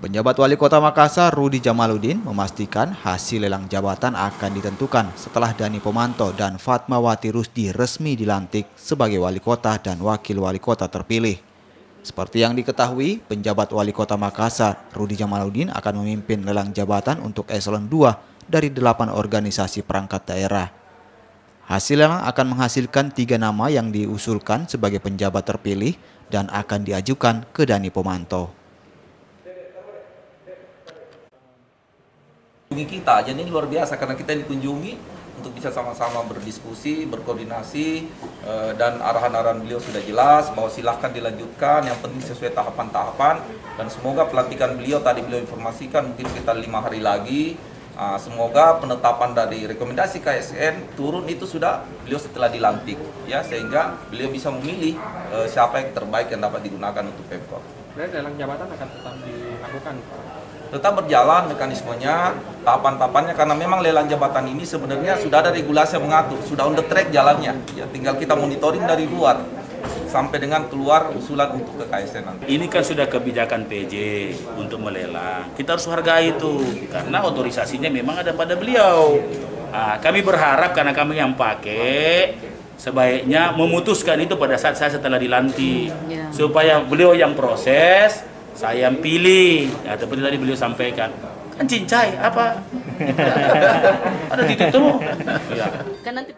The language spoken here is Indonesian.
Penjabat Wali Kota Makassar, Rudi Jamaluddin, memastikan hasil lelang jabatan akan ditentukan setelah Dani Pomanto dan Fatmawati Rusdi resmi dilantik sebagai Wali Kota dan Wakil Wali Kota terpilih. Seperti yang diketahui, penjabat Wali Kota Makassar, Rudi Jamaluddin akan memimpin lelang jabatan untuk eselon 2 dari 8 organisasi perangkat daerah. Hasil lelang akan menghasilkan 3 nama yang diusulkan sebagai penjabat terpilih dan akan diajukan ke Dani Pomanto. Kita, jadi ini luar biasa karena kita dikunjungi untuk bisa sama-sama berdiskusi, berkoordinasi, dan arahan-arahan beliau sudah jelas bahwa silahkan dilanjutkan, yang penting sesuai tahapan-tahapan, dan semoga pelantikan beliau tadi beliau informasikan mungkin sekitar 5 hari lagi. Semoga penetapan dari rekomendasi KSN turun itu sudah beliau setelah dilantik, ya, sehingga beliau bisa memilih siapa yang terbaik yang dapat digunakan untuk Pemkot. Berarti lelang jabatan akan tetap dilakukan? Tetap berjalan mekanismenya, tahapan-tahapannya, karena memang lelang jabatan ini sebenarnya sudah ada regulasi yang mengatur, sudah on the track jalannya, ya tinggal kita monitoring dari luar sampai dengan keluar usulan untuk ke KSN nanti. Ini kan sudah kebijakan PJ untuk melelang, kita harus hargai itu, karena otorisasinya memang ada pada beliau. Kami berharap karena kami yang pakai, sebaiknya memutuskan itu pada saat saya setelah dilantik, supaya beliau yang proses, saya yang pilih. Ya, seperti tadi beliau sampaikan, kan cincai apa? Ada titik temu. Ya. Kan nanti